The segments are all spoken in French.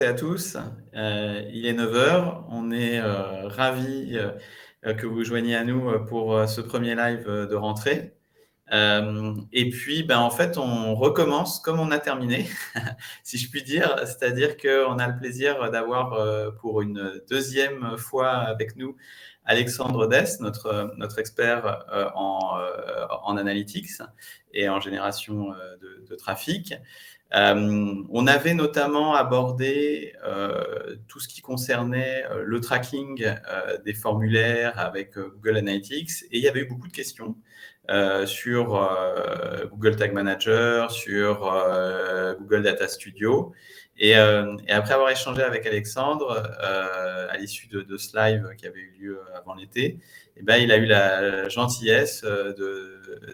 À tous. Il est 9 heures. On est ravis que vous joigniez à nous pour ce premier live de rentrée. Et puis, en fait, on recommence comme on a terminé, si je puis dire. C'est-à-dire qu'on a le plaisir d'avoir pour une deuxième fois avec nous Alexandre Dess, notre expert en analytics et en génération de trafic. On avait notamment abordé tout ce qui concernait le tracking des formulaires avec Google Analytics, et il y avait eu beaucoup de questions sur Google Tag Manager, sur Google Data Studio. Et après avoir échangé avec Alexandre à l'issue de ce live qui avait eu lieu avant l'été, il a eu la gentillesse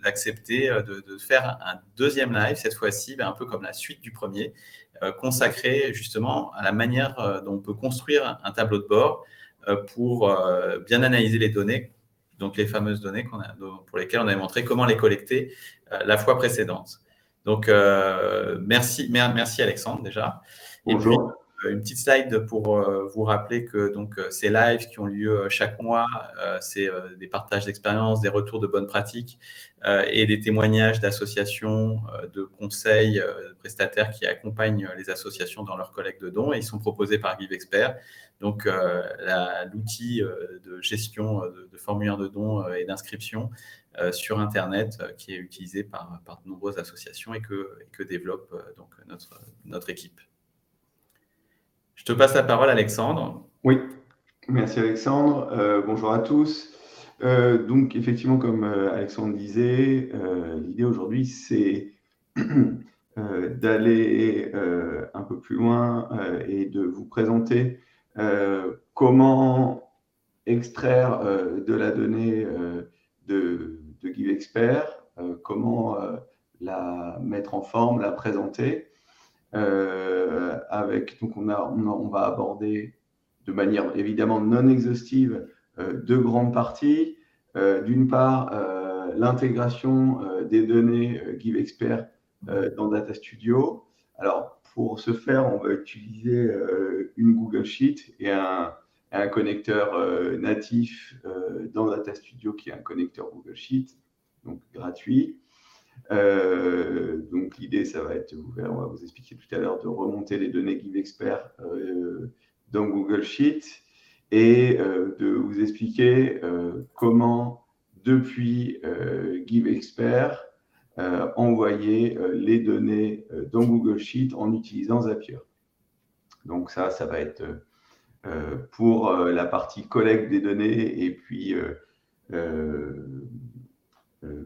d'accepter de faire un deuxième live, cette fois-ci, un peu comme la suite du premier, consacré justement à la manière dont on peut construire un tableau de bord pour bien analyser les données, donc les fameuses données pour lesquelles on avait montré comment les collecter la fois précédente. Donc, merci Alexandre déjà. Bonjour. Et puis, une petite slide pour vous rappeler que ces lives qui ont lieu chaque mois, c'est des partages d'expériences, des retours de bonnes pratiques et des témoignages d'associations, de conseils, de prestataires qui accompagnent les associations dans leur collecte de dons, et ils sont proposés par GiveExpert. Donc, l'outil de gestion de formulaires de dons et d'inscription sur Internet qui est utilisé par de nombreuses associations et que développe donc notre équipe. Je te passe la parole, Alexandre. Oui, merci Alexandre. Bonjour à tous. Donc effectivement, comme Alexandre disait, l'idée aujourd'hui, c'est d'aller un peu plus loin et de vous présenter comment extraire de la donnée de GiveExpert, comment la mettre en forme, la présenter. Donc on va aborder de manière évidemment non exhaustive deux grandes parties. D'une part, l'intégration des données GiveExpert dans Data Studio. Alors, pour ce faire, on va utiliser une Google Sheet et un connecteur natif dans Data Studio qui est un connecteur Google Sheet, donc gratuit. Donc l'idée, ça va être, on va vous expliquer tout à l'heure, de remonter les données GiveExpert dans Google Sheet et de vous expliquer comment, depuis GiveExpert, envoyer les données dans Google Sheet en utilisant Zapier. Donc ça va être pour la partie collecte des données et puis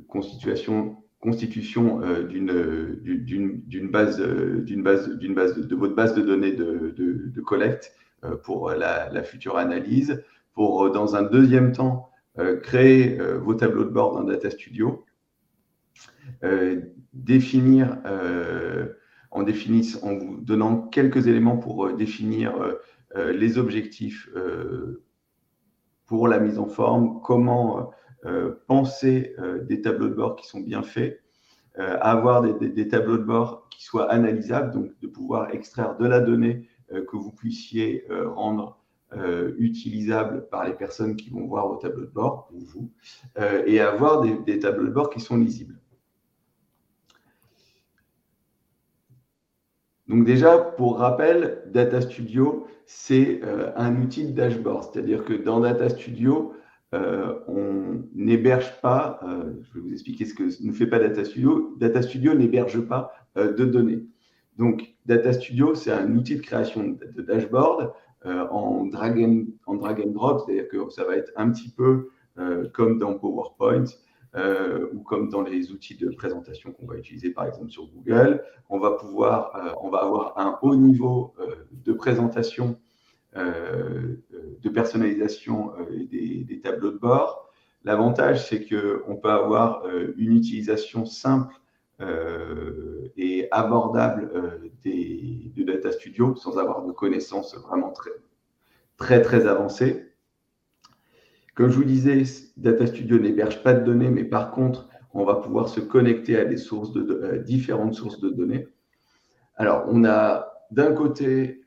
constitution d'une base de votre base de données de collecte pour la future analyse, pour dans un deuxième temps créer vos tableaux de bord dans Data Studio, définir en vous donnant quelques éléments pour définir les objectifs pour la mise en forme, comment penser des tableaux de bord qui sont bien faits, avoir des tableaux de bord qui soient analysables, donc de pouvoir extraire de la donnée que vous puissiez rendre utilisable par les personnes qui vont voir vos tableaux de bord, ou vous, et avoir des tableaux de bord qui sont lisibles. Donc déjà, pour rappel, Data Studio, c'est un outil de dashboard, c'est-à-dire que dans Data Studio, on n'héberge pas, je vais vous expliquer ce que ne fait pas Data Studio. Data Studio n'héberge pas de données. Donc, Data Studio, c'est un outil de création de dashboard en drag and drop, c'est-à-dire que ça va être un petit peu comme dans PowerPoint ou comme dans les outils de présentation qu'on va utiliser par exemple sur Google. On va avoir un haut niveau de présentation, de personnalisation des tableaux de bord. L'avantage, c'est qu'on peut avoir une utilisation simple et abordable de Data Studio sans avoir de connaissances vraiment très avancées. Comme je vous disais, Data Studio n'héberge pas de données, mais par contre, on va pouvoir se connecter à des différentes sources de données. Alors, on a d'un côté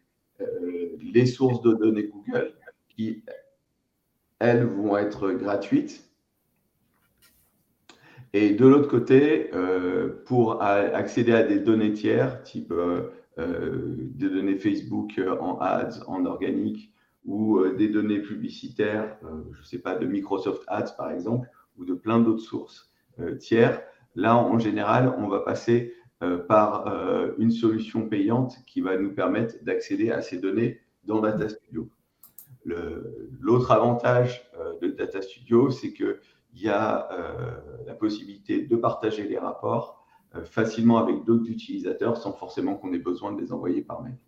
les sources de données Google qui, elles, vont être gratuites. Et de l'autre côté, pour accéder à des données tiers, type des données Facebook en ads, en organique, ou des données publicitaires, je ne sais pas, de Microsoft Ads par exemple, ou de plein d'autres sources tiers, là, en général, on va passer par une solution payante qui va nous permettre d'accéder à ces données dans Data Studio. L'autre avantage de Data Studio, c'est qu'il y a la possibilité de partager les rapports facilement avec d'autres utilisateurs sans forcément qu'on ait besoin de les envoyer par mail.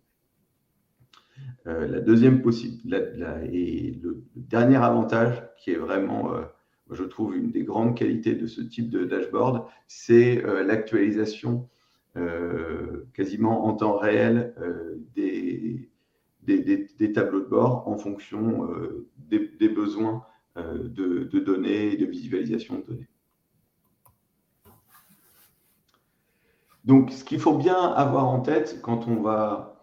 La deuxième et le dernier avantage qui est vraiment, je trouve, une des grandes qualités de ce type de dashboard, c'est l'actualisation quasiment en temps réel des tableaux de bord en fonction des besoins de données et de visualisation de données. Donc, ce qu'il faut bien avoir en tête quand on va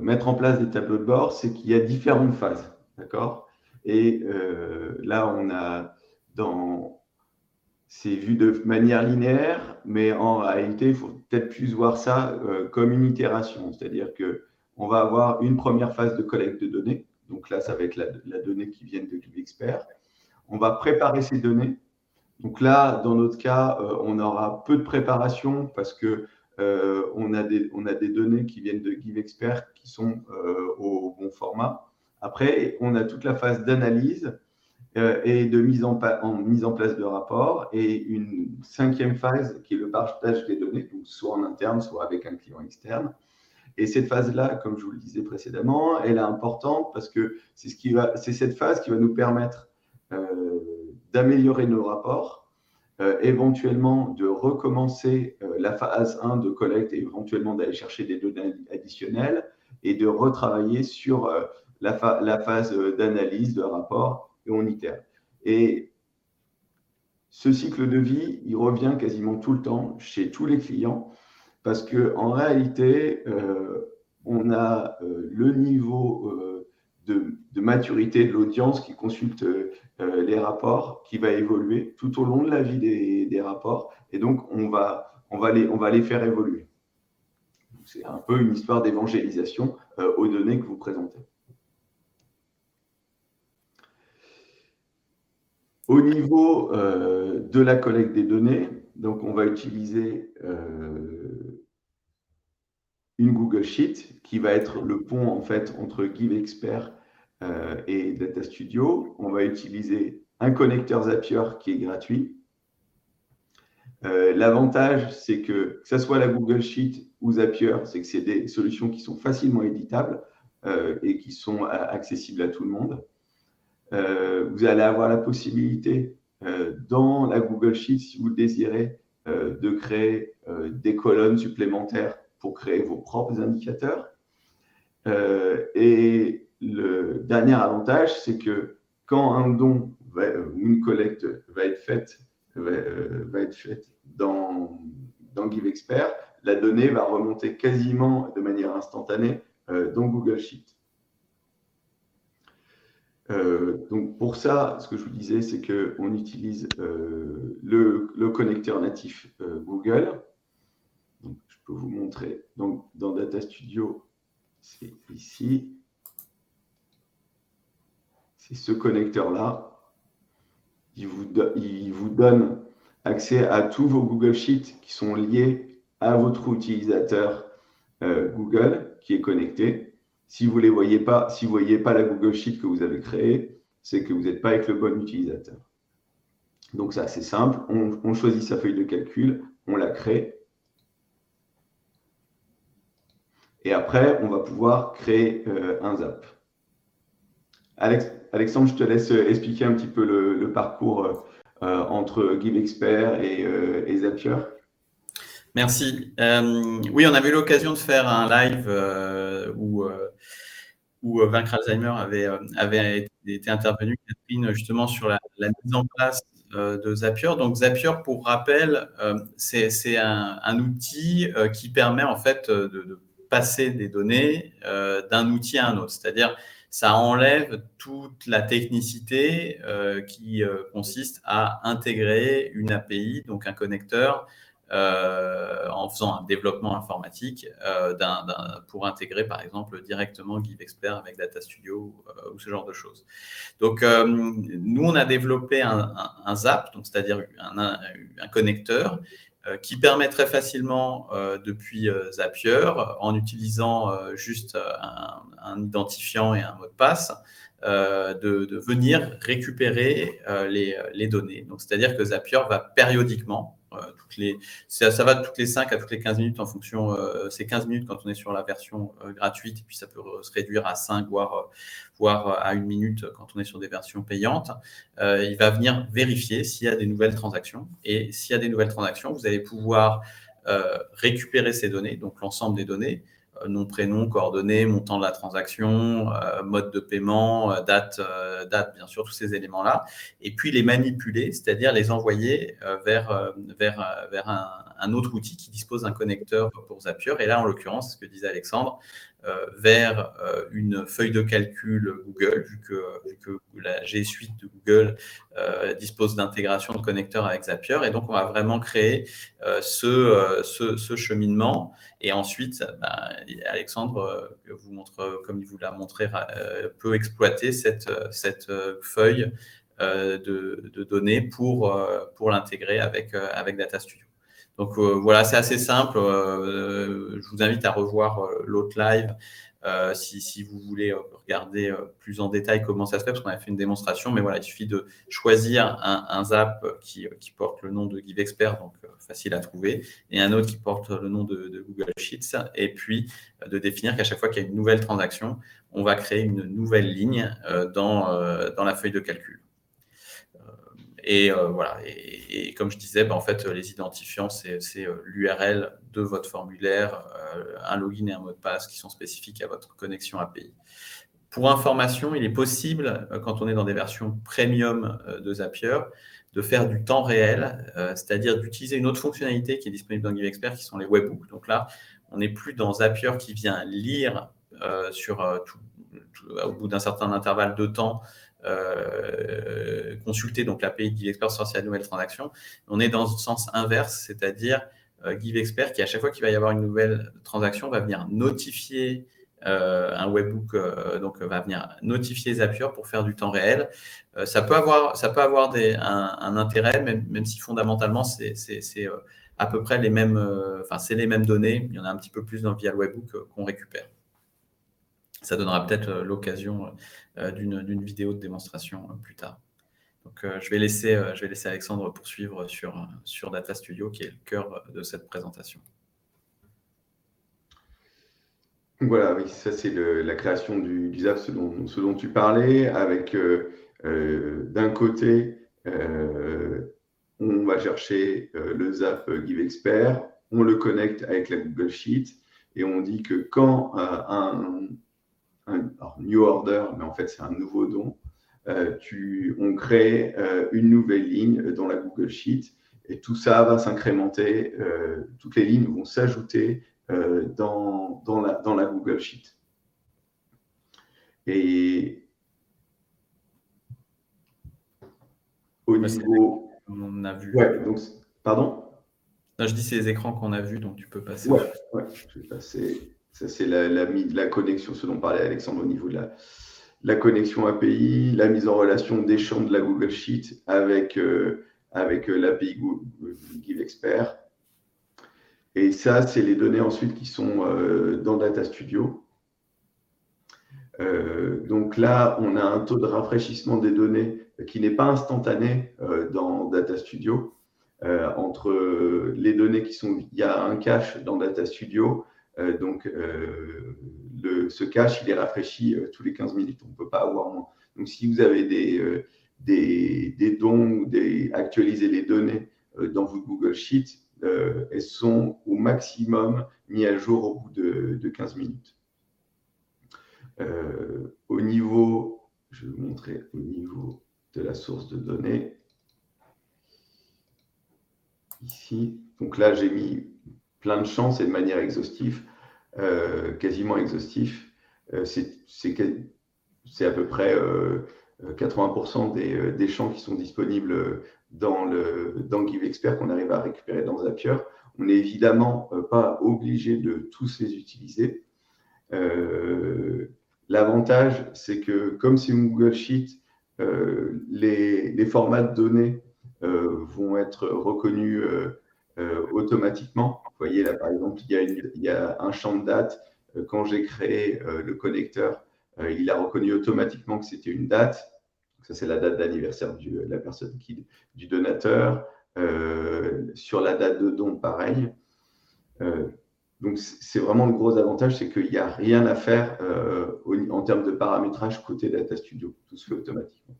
mettre en place des tableaux de bord, c'est qu'il y a différentes phases, d'accord? Et là, on a c'est vu de manière linéaire, mais en réalité, il faut peut-être plus voir ça comme une itération, c'est-à-dire que on va avoir une première phase de collecte de données. Donc là, ça va être la donnée qui vient de GiveExpert. On va préparer ces données. Donc là, dans notre cas, on aura peu de préparation parce que on a des données qui viennent de GiveExpert qui sont au bon format. Après, on a toute la phase d'analyse et de mise en place de rapports, et une cinquième phase qui est le partage des données, donc soit en interne, soit avec un client externe. Et cette phase-là, comme je vous le disais précédemment, elle est importante parce que c'est cette phase qui va nous permettre d'améliorer nos rapports, éventuellement de recommencer la phase 1 de collecte et éventuellement d'aller chercher des données additionnelles et de retravailler sur la phase d'analyse de rapport, et on itère. Et ce cycle de vie, il revient quasiment tout le temps chez tous les clients parce qu'en réalité, on a le niveau de maturité de l'audience qui consulte les rapports qui va évoluer tout au long de la vie des rapports, et donc on va les faire évoluer. C'est un peu une histoire d'évangélisation aux données que vous présentez. Au niveau de la collecte des données, donc on va utiliser une Google Sheet qui va être le pont en fait entre GiveExpert et Data Studio. On va utiliser un connecteur Zapier qui est gratuit. L'avantage, c'est que ce soit la Google Sheet ou Zapier, c'est que c'est des solutions qui sont facilement éditables et qui sont accessibles à tout le monde. Vous allez avoir la possibilité dans la Google Sheet, si vous le désirez, de créer des colonnes supplémentaires pour créer vos propres indicateurs. Et le dernier avantage, c'est que quand un don ou une collecte va être faite dans GiveExpert, la donnée va remonter quasiment de manière instantanée dans Google Sheet. Donc pour ça, ce que je vous disais, c'est qu'on utilise le connecteur natif Google. Donc, je peux vous montrer. Donc, dans Data Studio, c'est ici. C'est ce connecteur-là. Il vous donne accès à tous vos Google Sheets qui sont liés à votre utilisateur Google qui est connecté. Si vous ne voyez pas la Google Sheet que vous avez créée, c'est que vous n'êtes pas avec le bon utilisateur. Donc, ça, c'est simple. On choisit sa feuille de calcul, on la crée. Et après, on va pouvoir créer un zap. Alexandre, je te laisse expliquer un petit peu le parcours entre GiveExpert et Zapier. Merci. Oui, on avait eu l'occasion de faire un live où Vaincre Alzheimer avait été intervenu, Catherine, justement sur la mise en place de Zapier. Donc Zapier, pour rappel, c'est un outil qui permet en fait passer des données d'un outil à un autre. C'est-à-dire, ça enlève toute la technicité qui consiste à intégrer une API, donc un connecteur, en faisant un développement informatique pour intégrer, par exemple, directement GiveExpert avec Data Studio ou ce genre de choses. Donc, nous, on a développé un ZAP, donc c'est-à-dire un connecteur qui permet très facilement, depuis Zapier, en utilisant juste un identifiant et un mot de passe, de venir récupérer les données. Donc, c'est-à-dire que Zapier va périodiquement, ça va toutes les 5 à toutes les 15 minutes en fonction, c'est 15 minutes quand on est sur la version gratuite, et puis ça peut se réduire à 5, voire à 1 minute quand on est sur des versions payantes. Il va venir vérifier s'il y a des nouvelles transactions. Et s'il y a des nouvelles transactions, vous allez pouvoir récupérer ces données, donc l'ensemble des données, nom, prénom, coordonnées, montant de la transaction, mode de paiement, date, bien sûr, tous ces éléments-là, et puis les manipuler, c'est-à-dire les envoyer vers un autre outil qui dispose d'un connecteur pour Zapier. Et là, en l'occurrence, ce que disait Alexandre, vers une feuille de calcul Google, vu que la G Suite de Google dispose d'intégration de connecteurs avec Zapier. Et donc, on va vraiment créer ce cheminement. Et ensuite, Alexandre, vous montre, comme il vous l'a montré, peut exploiter cette feuille de données pour l'intégrer avec Data Studio. Donc voilà, c'est assez simple. Je vous invite à revoir l'autre live si vous voulez regarder plus en détail comment ça se fait, parce qu'on a fait une démonstration. Mais voilà, il suffit de choisir un ZAP qui porte le nom de GiveExpert, donc facile à trouver, et un autre qui porte le nom de Google Sheets, et puis de définir qu'à chaque fois qu'il y a une nouvelle transaction, on va créer une nouvelle ligne dans la feuille de calcul. Et voilà. Et comme je disais, en fait, les identifiants, c'est l'URL de votre formulaire, un login et un mot de passe qui sont spécifiques à votre connexion API. Pour information, il est possible, quand on est dans des versions premium de Zapier, de faire du temps réel, c'est-à-dire d'utiliser une autre fonctionnalité qui est disponible dans GiveExpert, qui sont les webhooks. Donc là, on n'est plus dans Zapier qui vient lire au bout d'un certain intervalle de temps, consulter donc l'API de GiveExpert sur la nouvelle transaction. On est dans le sens inverse, c'est-à-dire GiveExpert qui, à chaque fois qu'il va y avoir une nouvelle transaction, va venir notifier un webhook, donc va venir notifier Zapier pour faire du temps réel. Ça peut avoir un intérêt, même si fondamentalement c'est à peu près les mêmes, c'est les mêmes données. Il y en a un petit peu plus via le webhook qu'on récupère. Ça donnera peut-être l'occasion d'une vidéo de démonstration plus tard. Donc, je vais laisser Alexandre poursuivre sur Data Studio, qui est le cœur de cette présentation. Voilà, oui, ça c'est la création du ZAP, ce dont tu parlais, avec d'un côté, on va chercher le ZAP GiveExpert, on le connecte avec la Google Sheet, et on dit que quand alors, new order, mais en fait c'est un nouveau don, on crée une nouvelle ligne dans la Google Sheet, et tout ça va s'incrémenter, toutes les lignes vont s'ajouter dans la Google Sheet. Et au niveau... On a vu. Ouais, donc, pardon? Non, je dis c'est les écrans qu'on a vus, donc tu peux passer. Ouais, je vais passer. Ça, c'est la connexion, ce dont parlait Alexandre au niveau de la connexion API, la mise en relation des champs de la Google Sheet avec l'API GiveExpert. Et ça, c'est les données ensuite qui sont dans Data Studio. Donc là, on a un taux de rafraîchissement des données qui n'est pas instantané dans Data Studio. Entre les données il y a un cache dans Data Studio, donc ce cache, il est rafraîchi tous les 15 minutes, on ne peut pas avoir moins. Donc si vous avez des dons ou actualiser les données dans votre Google Sheet, elles sont au maximum mises à jour au bout de 15 minutes. Au niveau, je vais vous montrer au niveau de la source de données. Ici, donc là, j'ai mis plein de champs, c'est de manière exhaustive. quasiment exhaustif. C'est à peu près 80% des champs qui sont disponibles dans GiveExpert qu'on arrive à récupérer dans Zapier. On n'est évidemment pas obligé de tous les utiliser. L'avantage, c'est que comme c'est une Google Sheet, les formats de données vont être reconnus automatiquement. Vous voyez là, par exemple, il y a un champ de date. Quand j'ai créé le connecteur, il a reconnu automatiquement que c'était une date. Ça, c'est la date d'anniversaire de la personne du donateur. Sur la date de don, pareil. Donc, c'est vraiment le gros avantage, c'est qu'il n'y a rien à faire en termes de paramétrage côté Data Studio. Tout se fait automatiquement.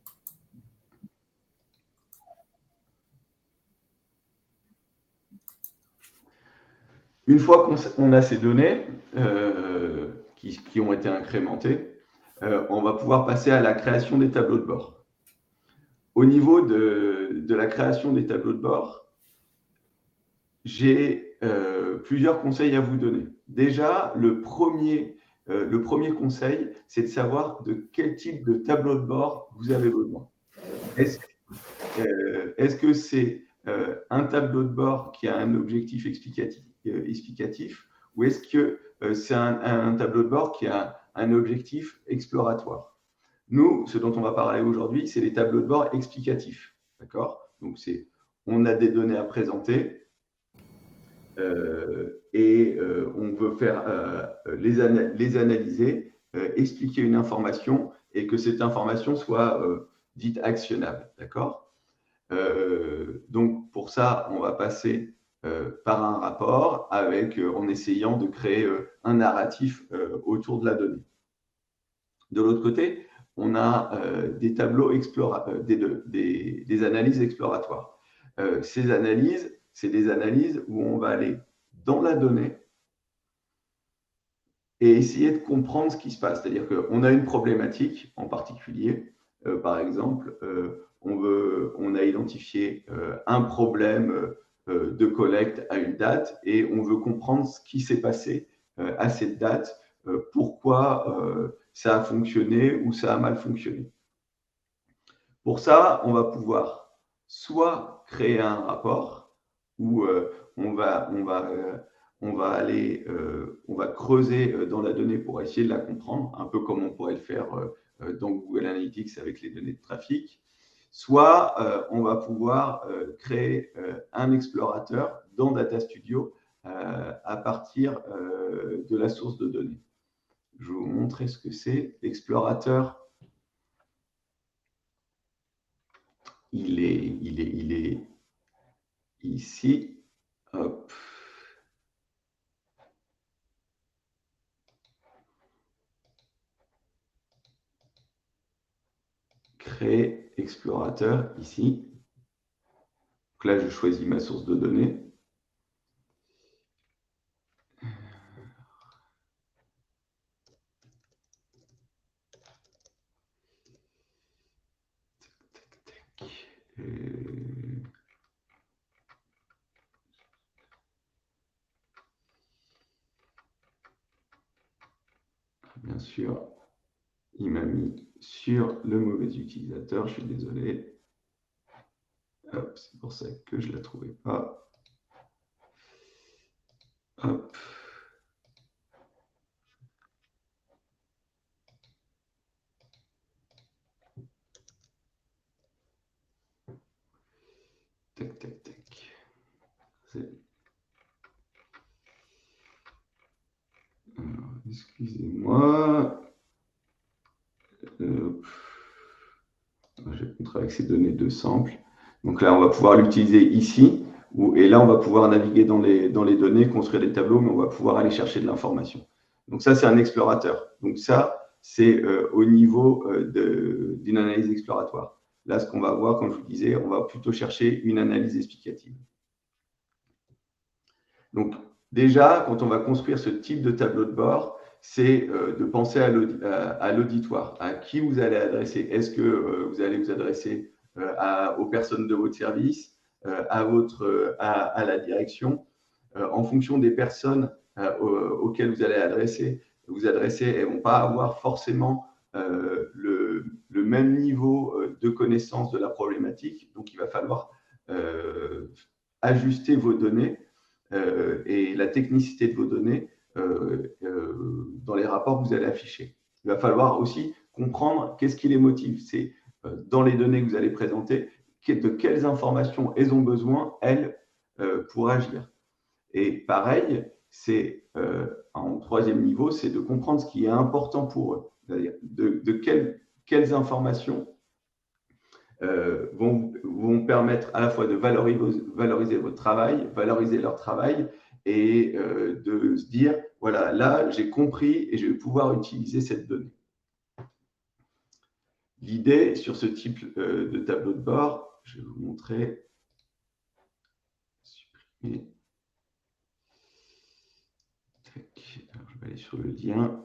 Une fois qu'on a ces données qui ont été incrémentées, on va pouvoir passer à la création des tableaux de bord. Au niveau de la création des tableaux de bord, j'ai plusieurs conseils à vous donner. Déjà, le premier conseil, c'est de savoir de quel type de tableau de bord vous avez besoin. Est-ce que c'est un tableau de bord qui a un objectif explicatif ou est-ce que c'est un tableau de bord qui a un objectif exploratoire? Nous, ce dont on va parler aujourd'hui, c'est les tableaux de bord explicatifs. D'accord? Donc, on a des données à présenter et on veut faire les analyser, expliquer une information et que cette information soit dite actionnable. D'accord? Donc, pour ça, on va passer par un rapport en essayant de créer un narratif autour de la donnée. De l'autre côté, on a des tableaux des analyses exploratoires. Ces analyses, c'est des analyses où on va aller dans la donnée et essayer de comprendre ce qui se passe. C'est-à-dire qu'on a une problématique en particulier. Par exemple, on a identifié un problème de collecte à une date et on veut comprendre ce qui s'est passé à cette date, pourquoi ça a fonctionné ou ça a mal fonctionné. Pour ça, on va pouvoir soit créer un rapport où on va creuser dans la donnée pour essayer de la comprendre, un peu comme on pourrait le faire dans Google Analytics avec les données de trafic. Soit on va pouvoir créer un explorateur dans Data Studio à partir de la source de données. Je vais vous montrer ce que c'est. L'explorateur, il est ici. Hop. Créer explorateur ici. Donc là, je choisis ma source de données. Bien sûr, il m'a mis sur le mauvais utilisateur, je suis désolé. Hop, c'est pour ça que je ne la trouvais pas. Hop. Tac, tac, tac. Excusez-moi. Je vais montrer avec ces données de sample. Donc là, on va pouvoir l'utiliser ici. Et là, on va pouvoir naviguer dans les données, construire des tableaux, mais on va pouvoir aller chercher de l'information. Donc ça, c'est un explorateur. Donc ça, c'est au niveau d'une analyse exploratoire. Là, ce qu'on va voir, comme je vous disais, on va plutôt chercher une analyse explicative. Donc déjà, quand on va construire ce type de tableau de bord, c'est de penser à l'auditoire, à qui vous allez adresser. Est-ce que vous allez vous adresser aux personnes de votre service, à la direction. En fonction des personnes auxquels vous allez vous adresser et vont pas avoir forcément le même niveau de connaissance de la problématique. Donc, il va falloir ajuster vos données et la technicité de vos données dans les rapports que vous allez afficher. Il va falloir aussi comprendre qu'est-ce qui les motive. C'est dans les données que vous allez présenter, de quelles informations elles ont besoin, elles, pour agir. Et pareil, c'est en troisième niveau, c'est de comprendre ce qui est important pour eux. C'est-à-dire de quelles informations vont permettre à la fois de valoriser votre travail, valoriser leur travail et de se dire, voilà, là, j'ai compris et je vais pouvoir utiliser cette donnée. L'idée sur ce type de tableau de bord, je vais vous montrer. Supprimer. Alors, je vais aller sur le lien.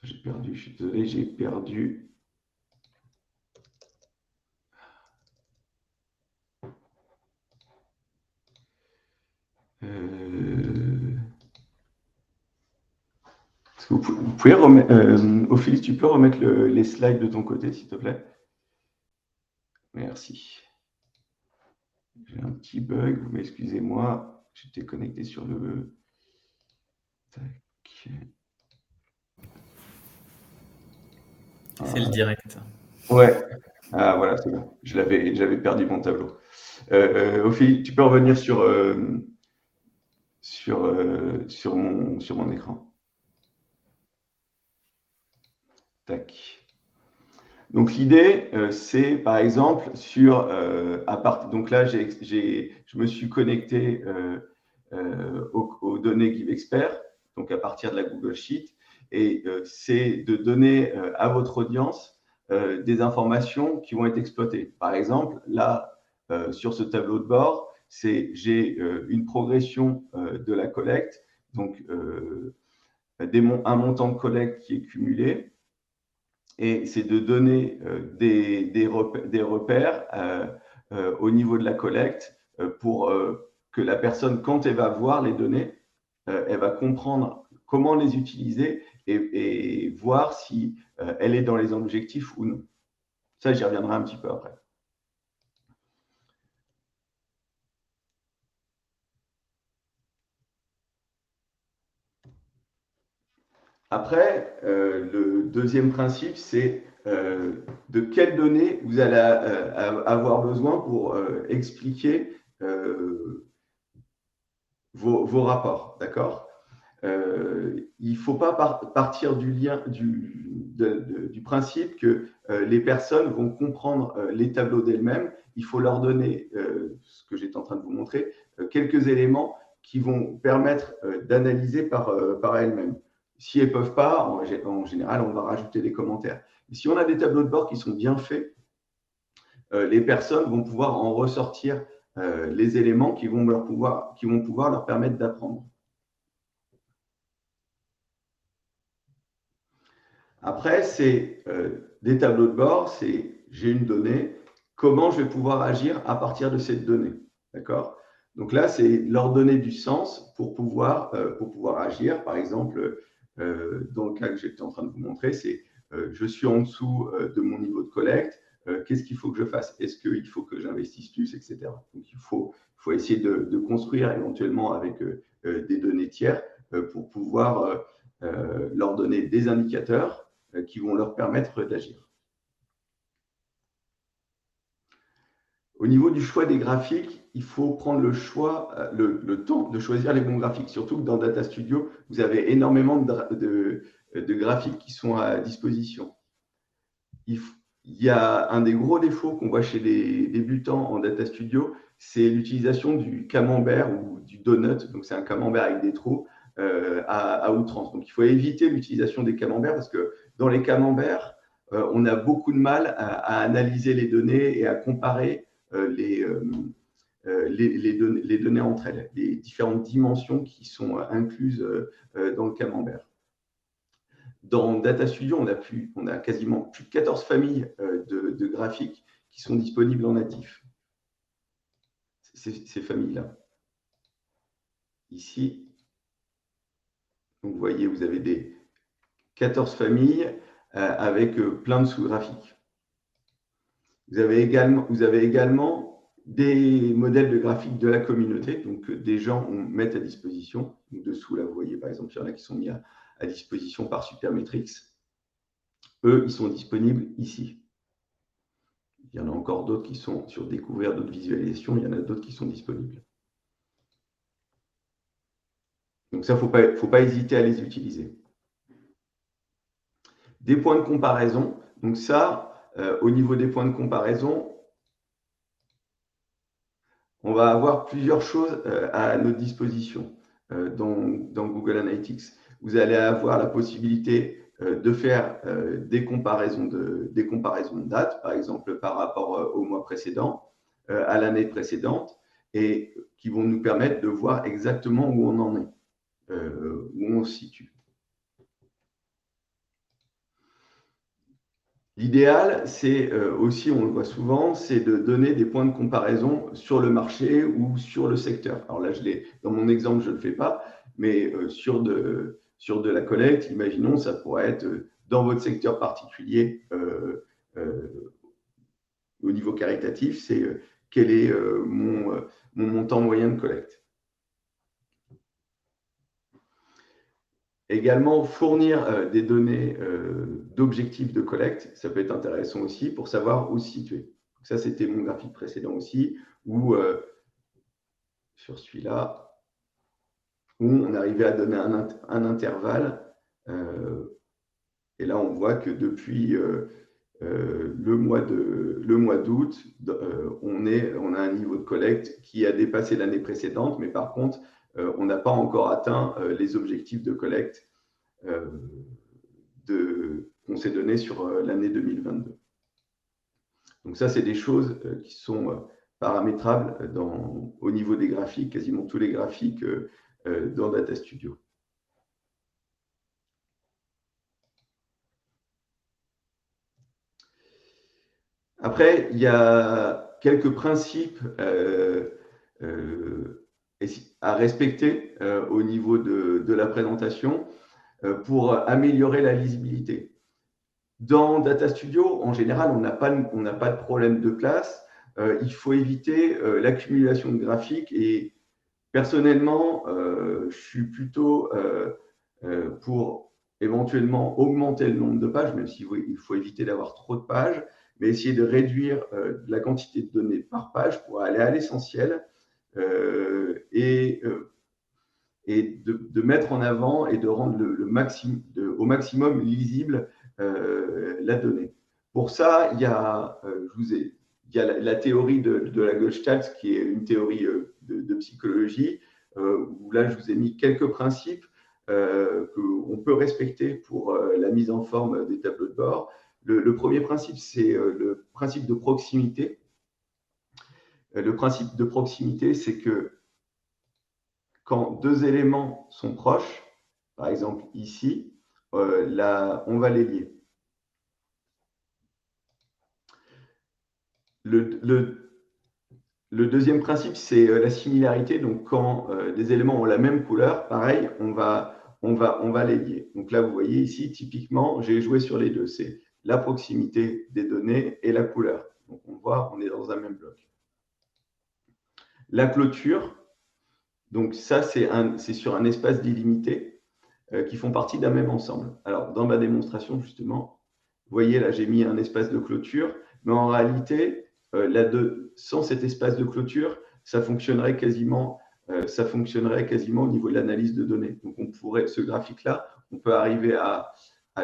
J'ai perdu, je suis désolé, j'ai perdu. Vous pouvez remettre, Ophélie, tu peux remettre les slides de ton côté, s'il te plaît? Merci. J'ai un petit bug, vous m'excusez-moi. J'étais connecté sur le. Tac. C'est le direct. Ouais. Ah, voilà, c'est bon. J'avais perdu mon tableau. Ophélie, tu peux revenir sur mon écran. Tac. Donc l'idée, c'est par exemple sur donc là, je me suis connecté aux données GiveExpert, donc à partir de la Google Sheet, et c'est de donner à votre audience des informations qui vont être exploitées. Par exemple, là, sur ce tableau de bord, j'ai une progression de la collecte, donc un montant de collecte qui est cumulé. Et c'est de donner des repères au niveau de la collecte pour que la personne, quand elle va voir les données, elle va comprendre comment les utiliser et voir si elle est dans les objectifs ou non. Ça, j'y reviendrai un petit peu après. Après, le deuxième principe, c'est de quelles données vous allez avoir besoin pour expliquer vos rapports, d'accord? Il ne faut pas partir du principe que les personnes vont comprendre les tableaux d'elles-mêmes. Il faut leur donner, ce que j'étais en train de vous montrer, quelques éléments qui vont permettre d'analyser par elles-mêmes. Si elles ne peuvent pas, en général, on va rajouter des commentaires. Et si on a des tableaux de bord qui sont bien faits, les personnes vont pouvoir en ressortir les éléments qui vont pouvoir leur permettre d'apprendre. Après, c'est des tableaux de bord, c'est j'ai une donnée, comment je vais pouvoir agir à partir de cette donnée. D'accord? Donc là, c'est leur donner du sens pour pouvoir agir. Par exemple, dans le cas que j'étais en train de vous montrer, c'est je suis en dessous de mon niveau de collecte, qu'est-ce qu'il faut que je fasse? Est-ce qu'il faut que j'investisse plus, etc. Donc il faut essayer de construire éventuellement avec des données tiers pour pouvoir leur donner des indicateurs qui vont leur permettre d'agir. Au niveau du choix des graphiques, il faut prendre le temps de choisir les bons graphiques. Surtout que dans Data Studio, vous avez énormément de graphiques qui sont à disposition. Il y a un des gros défauts qu'on voit chez les débutants en Data Studio, c'est l'utilisation du camembert ou du donut. Donc, c'est un camembert avec des trous à outrance. Donc, il faut éviter l'utilisation des camemberts parce que dans les camemberts, on a beaucoup de mal à analyser les données et à comparer les données entre elles, les différentes dimensions qui sont incluses dans le camembert. Dans Data Studio, on a quasiment plus de 14 familles de graphiques qui sont disponibles en natif. ces familles-là. Ici, donc vous voyez, vous avez des 14 familles avec plein de sous-graphiques. Vous avez également des modèles de graphiques de la communauté, donc des gens mettent à disposition. Donc, dessous, là, vous voyez, par exemple, il y en a qui sont mis à disposition par Supermetrics. Eux, ils sont disponibles ici. Il y en a encore d'autres qui sont sur découvrir d'autres visualisations. Il y en a d'autres qui sont disponibles. Donc ça, il ne faut pas hésiter à les utiliser. Des points de comparaison. Donc ça, au niveau des points de comparaison, on va avoir plusieurs choses à notre disposition dans Google Analytics. Vous allez avoir la possibilité de faire des comparaisons de dates, par exemple par rapport au mois précédent, à l'année précédente, et qui vont nous permettre de voir exactement où on en est, où on se situe. L'idéal, c'est aussi, on le voit souvent, c'est de donner des points de comparaison sur le marché ou sur le secteur. Alors là, dans mon exemple, je ne le fais pas, mais sur de la collecte, imaginons, ça pourrait être dans votre secteur particulier, au niveau caritatif, c'est quel est mon montant moyen de collecte. Également, fournir des données d'objectifs de collecte, ça peut être intéressant aussi pour savoir où se situer. Donc ça, c'était mon graphique précédent aussi, où sur celui-là, où on arrivait à donner un intervalle. Et là, on voit que depuis le mois d'août, on a un niveau de collecte qui a dépassé l'année précédente, mais par contre, on n'a pas encore atteint les objectifs de collecte qu'on s'est donné sur l'année 2022. Donc ça, c'est des choses qui sont paramétrables au niveau des graphiques, quasiment tous les graphiques dans Data Studio. Après, il y a quelques principes à respecter au niveau de la présentation pour améliorer la lisibilité. Dans Data Studio, en général, on n'a pas de problème de place. Il faut éviter l'accumulation de graphiques et personnellement, je suis plutôt pour éventuellement augmenter le nombre de pages, même s'il faut éviter d'avoir trop de pages, mais essayer de réduire la quantité de données par page pour aller à l'essentiel et de mettre en avant et de rendre au maximum lisible la donnée. Pour ça, il y a la théorie de la Gestalt, qui est une théorie de psychologie, où là, je vous ai mis quelques principes qu'on peut respecter pour la mise en forme des tableaux de bord. Le premier principe, c'est le principe de proximité. Le principe de proximité, c'est que quand deux éléments sont proches, par exemple ici, on va les lier. Le deuxième principe, c'est la similarité. Donc, quand des éléments ont la même couleur, pareil, on va les lier. Donc là, vous voyez ici, typiquement, j'ai joué sur les deux. C'est la proximité des données et la couleur. Donc, on voit, on est dans un même bloc. La clôture, donc ça, c'est sur un espace délimité qui font partie d'un même ensemble. Alors, dans ma démonstration, justement, vous voyez, là, j'ai mis un espace de clôture, mais en réalité, sans cet espace de clôture, ça fonctionnerait quasiment au niveau de l'analyse de données. Donc, ce graphique-là, on peut arriver à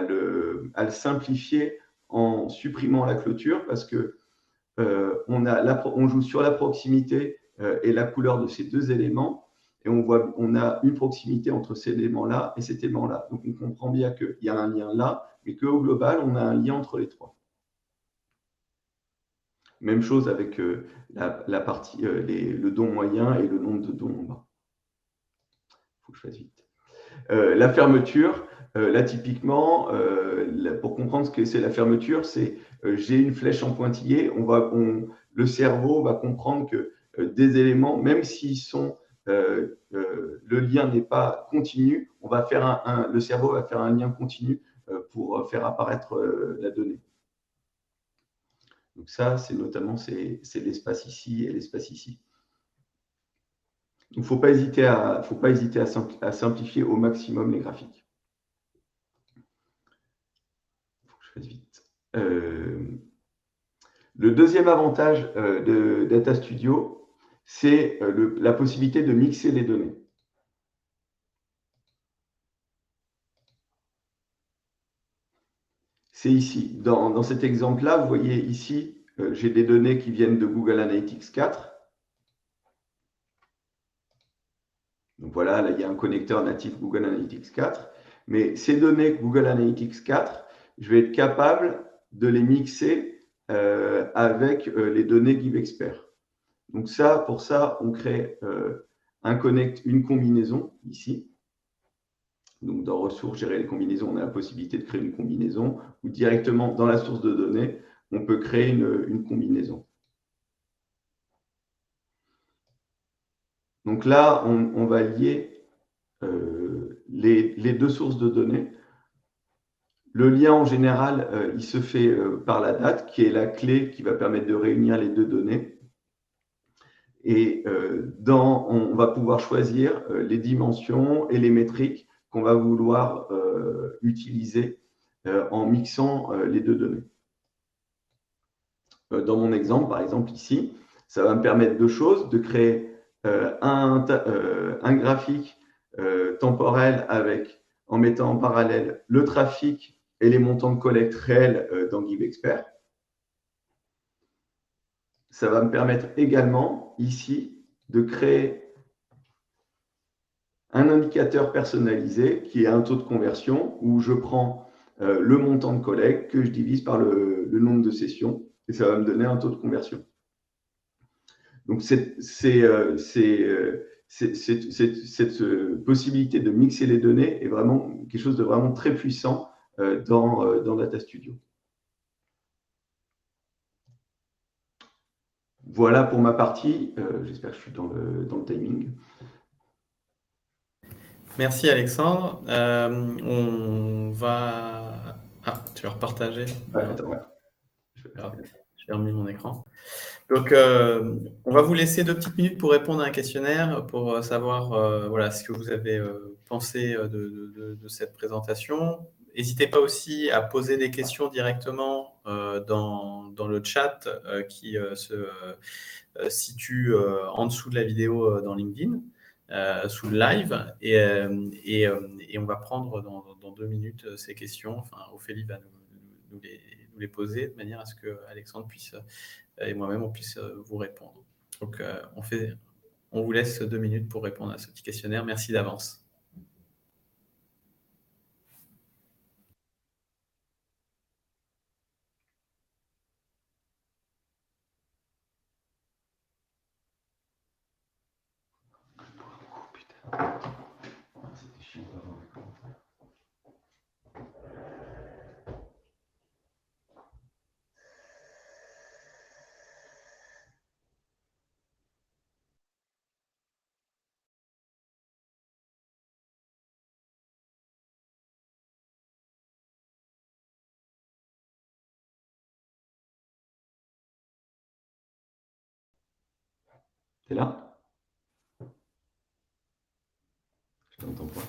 le simplifier en supprimant la clôture parce que on joue sur la proximité et la couleur de ces deux éléments, et on a une proximité entre cet élément-là et cet élément-là. Donc, on comprend bien qu'il y a un lien là, mais qu'au global, on a un lien entre les trois. Même chose avec la partie, le don moyen et le nombre de dons en bas. Il faut que je fasse vite. La fermeture, là typiquement, pour comprendre ce que c'est la fermeture, c'est j'ai une flèche en pointillé, le cerveau va comprendre que des éléments, même s'ils sont le lien n'est pas continu, on va faire le cerveau va faire un lien continu pour faire apparaître la donnée. Donc ça, c'est notamment l'espace ici et l'espace ici. Il ne faut pas hésiter à simplifier au maximum les graphiques. Il faut que je fasse vite. Le deuxième avantage de Data Studio, c'est la possibilité de mixer les données. C'est ici. Dans cet exemple-là, vous voyez ici, j'ai des données qui viennent de Google Analytics 4. Donc voilà, là, il y a un connecteur natif Google Analytics 4. Mais ces données Google Analytics 4, je vais être capable de les mixer avec les données GiveExpert. Donc ça, pour ça, on crée une combinaison ici. Donc dans ressources, gérer les combinaisons, on a la possibilité de créer une combinaison ou directement dans la source de données, on peut créer une combinaison. Donc là, on va lier les deux sources de données. Le lien, en général, il se fait par la date, qui est la clé qui va permettre de réunir les deux données. Et on va pouvoir choisir les dimensions et les métriques qu'on va vouloir utiliser en mixant les deux données. Dans mon exemple, par exemple ici, ça va me permettre deux choses, de créer un graphique temporel en mettant en parallèle le trafic et les montants de collecte réels dans GiveExpert. Ça va me permettre également ici de créer un indicateur personnalisé qui est un taux de conversion où je prends le montant de collecte que je divise par le nombre de sessions et ça va me donner un taux de conversion. Donc, cette possibilité de mixer les données est vraiment quelque chose de vraiment très puissant dans Data Studio. Voilà pour ma partie. J'espère que je suis dans le timing. Merci Alexandre. On va... Ah, tu vas repartager. Ouais, attends, ouais. J'ai remis mon écran. Donc, on va vous laisser 2 petites minutes pour répondre à un questionnaire, pour savoir voilà, ce que vous avez pensé de cette présentation. N'hésitez pas aussi à poser des questions directement dans le chat qui se situe en dessous de la vidéo dans LinkedIn, sous le live. Et on va prendre dans 2 minutes ces questions. Enfin, Ophélie va nous les poser de manière à ce que Alexandre puisse et moi-même on puisse vous répondre. Donc on vous laisse 2 minutes pour répondre à ce petit questionnaire. Merci d'avance. T'es là? Je t'entends pas.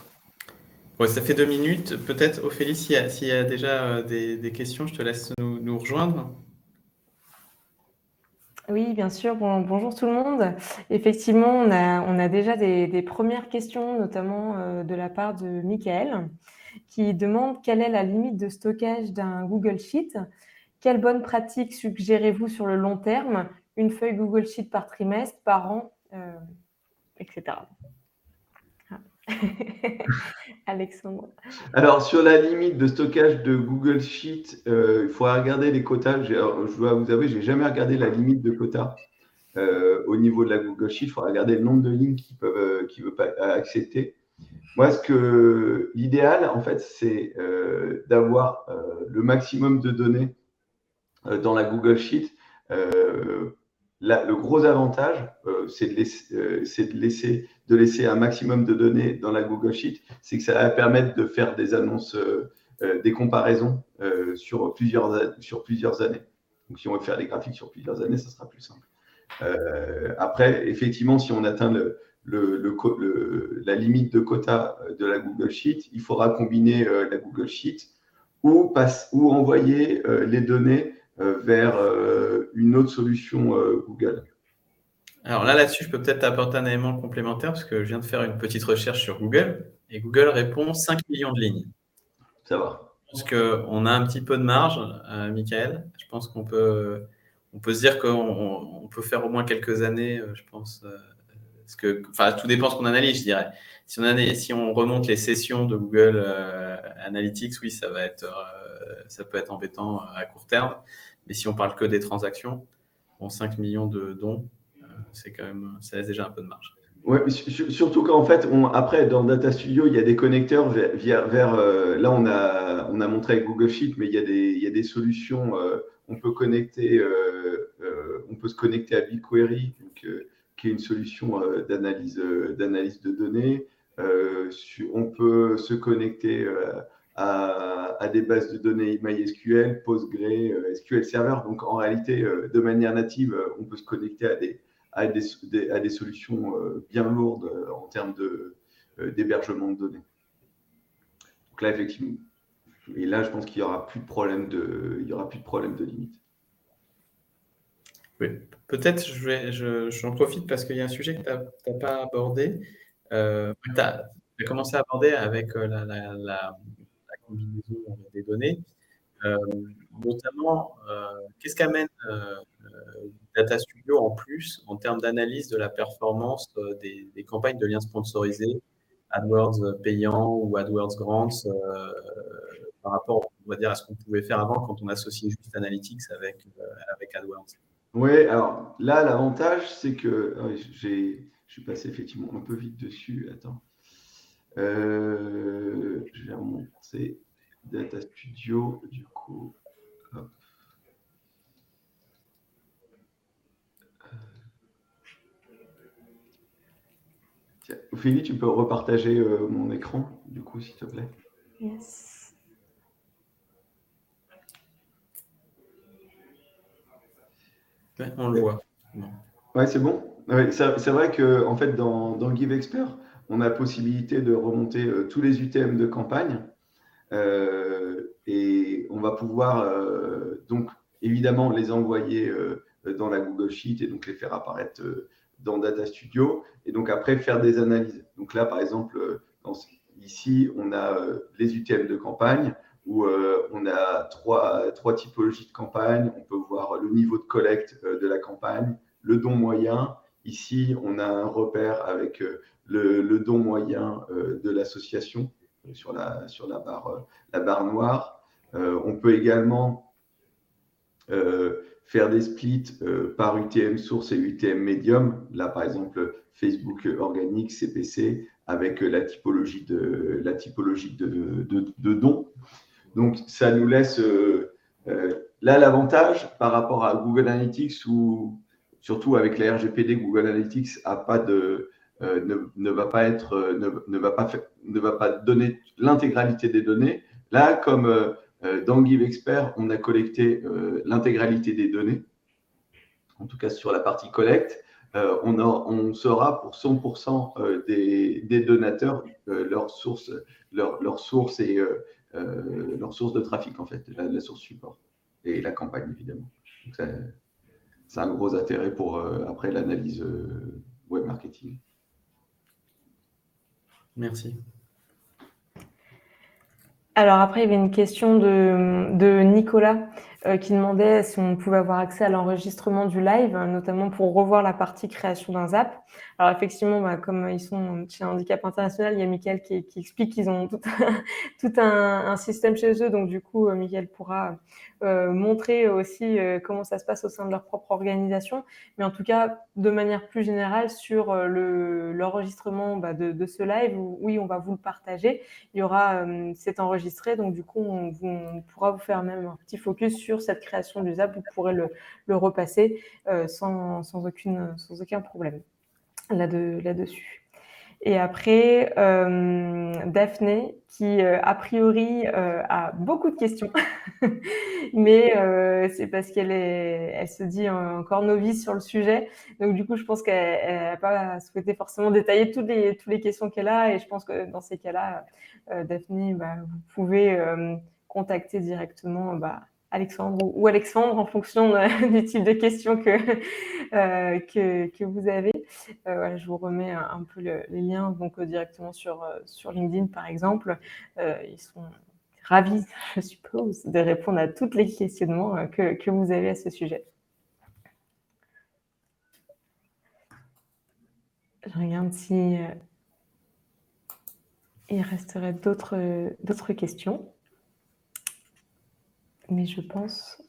Ouais, ça fait 2 minutes. Peut-être, Ophélie, s'il y a déjà des questions, je te laisse nous rejoindre. Oui, bien sûr. Bonjour tout le monde. Effectivement, on a déjà des premières questions, notamment de la part de Michael, qui demande quelle est la limite de stockage d'un Google Sheet. Quelle bonne pratique suggérez-vous sur le long terme? Une feuille Google Sheet par trimestre, par an, etc. Alexandre. Alors, sur la limite de stockage de Google Sheet, il faudra regarder les quotas. Je dois vous avouer, je n'ai jamais regardé la limite de quotas au niveau de la Google Sheet. Il faudra regarder le nombre de lignes qui ne veut pas accepter. Moi, l'idéal, en fait, c'est d'avoir le maximum de données dans la Google Sheet. là, le gros avantage, c'est de laisser un maximum de données dans la Google Sheet. C'est que ça va permettre de faire des annonces, des comparaisons sur plusieurs années. Donc, si on veut faire des graphiques sur plusieurs années, ça sera plus simple. Après, effectivement, si on atteint la limite de quota de la Google Sheet, il faudra combiner la Google Sheet ou envoyer les données vers une autre solution Google. Alors là-dessus, je peux peut-être apporter un élément complémentaire parce que je viens de faire une petite recherche sur Google et Google répond 5 millions de lignes. Ça va. Je pense qu'on a un petit peu de marge, Michael. Je pense qu'on peut se dire qu'on peut faire au moins quelques années, je pense. Enfin, tout dépend de ce qu'on analyse, je dirais. Si on remonte les sessions de Google Analytics, oui, ça peut être embêtant à court terme. Mais si on parle que des transactions, 5 millions de dons, ça laisse déjà un peu de marge. Ouais, surtout qu'en fait, après, dans Data Studio, il y a des connecteurs vers là, on a montré avec Google Sheet, mais il y a des solutions. On peut se connecter à BigQuery, donc, qui est une solution d'analyse de données. On peut se connecter à des bases de données MySQL, Postgre, SQL Server. Donc, en réalité, de manière native, on peut se connecter à des solutions bien lourdes en termes d'hébergement de données. Donc là, effectivement, et là, je pense qu'il n'y aura plus de problème de limite. Oui, peut-être j'en profite parce qu'il y a un sujet que tu n'as pas abordé. Tu as commencé à aborder avec la combinaison des données. Notamment, qu'est-ce qu'amène Data Studio en plus en termes d'analyse de la performance des campagnes de liens sponsorisés, AdWords payants ou AdWords grants, par rapport, on va dire, à ce qu'on pouvait faire avant quand on associait juste Analytics avec AdWords? Oui, alors là, l'avantage, c'est que je suis passé effectivement un peu vite dessus. Attends. Je vais remonter Data Studio, du coup. Hop. Tiens, Ophélie, tu peux repartager mon écran, du coup, s'il te plaît. Yes. Ouais, on le voit. Bon. Ouais, c'est bon. Ouais, c'est vrai que en fait, dans le Give Expert, on a la possibilité de remonter tous les UTM de campagne. Et on va pouvoir donc évidemment les envoyer dans la Google Sheet et donc les faire apparaître dans Data Studio et donc après faire des analyses. Donc là, par exemple, ici, on a les UTM de campagne où on a trois typologies de campagne. On peut voir le niveau de collecte de la campagne, le don moyen. Ici, on a un repère avec le don moyen de l'association sur la barre noire. On peut également faire des splits par UTM source et UTM médium. Là, par exemple, Facebook organique, CPC, avec la typologie de dons. Donc, ça nous laisse là l'avantage par rapport à Google Analytics, où surtout avec la RGPD, Google Analytics ne va pas donner l'intégralité des données. Là, comme dans Give Expert, on a collecté l'intégralité des données, en tout cas sur la partie collecte. On saura pour 100% des donateurs leur source et leur source de trafic, en fait, la source support et la campagne, évidemment. Donc, c'est un gros intérêt pour après l'analyse web marketing. Merci. Alors après, il y avait une question de Nicolas qui demandait si on pouvait avoir accès à l'enregistrement du live, notamment pour revoir la partie création d'un zap. Alors effectivement, comme ils sont chez Handicap International, il y a Mickaël qui explique qu'ils ont tout un système chez eux. Donc du coup, Mickaël pourra montrer aussi comment ça se passe au sein de leur propre organisation. Mais en tout cas, de manière plus générale, sur l'enregistrement de ce live, oui, on va vous le partager. Il y aura cet enregistré, donc du coup, on pourra vous faire même un petit focus sur sur cette création d'usable, vous pourrez le repasser sans aucun problème là-dessus. Et après, Daphné, qui a priori a beaucoup de questions, mais c'est parce elle se dit encore novice sur le sujet. Donc du coup, je pense qu'elle n'a pas souhaité forcément détailler toutes les questions qu'elle a. Et je pense que dans ces cas-là, Daphné, vous pouvez contacter directement Alexandre ou Alexandre en fonction du type de questions que vous avez. Voilà, je vous remets un peu les liens donc directement sur LinkedIn par exemple. Ils sont ravis, je suppose, de répondre à tous les questionnements que vous avez à ce sujet. Je regarde si il resterait d'autres questions. Mais je pense,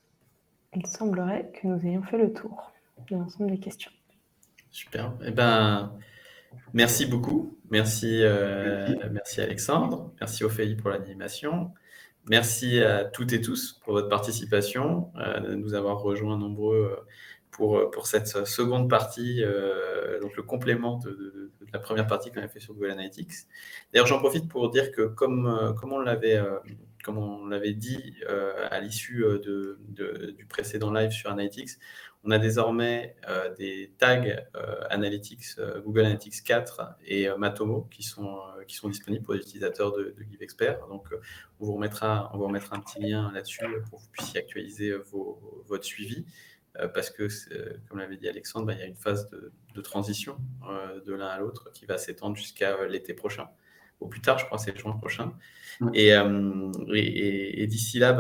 il semblerait que nous ayons fait le tour de l'ensemble des questions. Super. Eh ben, merci beaucoup. Merci Alexandre. Merci Ophélie pour l'animation. Merci à toutes et tous pour votre participation, de nous avoir rejoints nombreux pour cette seconde partie, donc le complément de la première partie qu'on a fait sur Google Analytics. D'ailleurs, j'en profite pour dire que comme on l'avait dit à l'issue du précédent live sur Analytics, on a désormais des tags Analytics, Google Analytics 4 et Matomo qui sont disponibles pour les utilisateurs de GiveExpert. Donc, on vous remettra un petit lien là-dessus pour que vous puissiez actualiser votre suivi. Parce que, comme l'avait dit Alexandre, il y a une phase de transition de l'un à l'autre qui va s'étendre jusqu'à l'été prochain. Au plus tard, je crois, c'est juin prochain. Et d'ici là,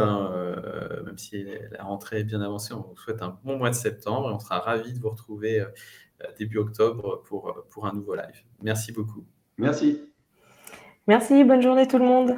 même si la rentrée est bien avancée, on vous souhaite un bon mois de septembre et on sera ravis de vous retrouver début octobre pour un nouveau live. Merci beaucoup. Merci. Merci, bonne journée tout le monde.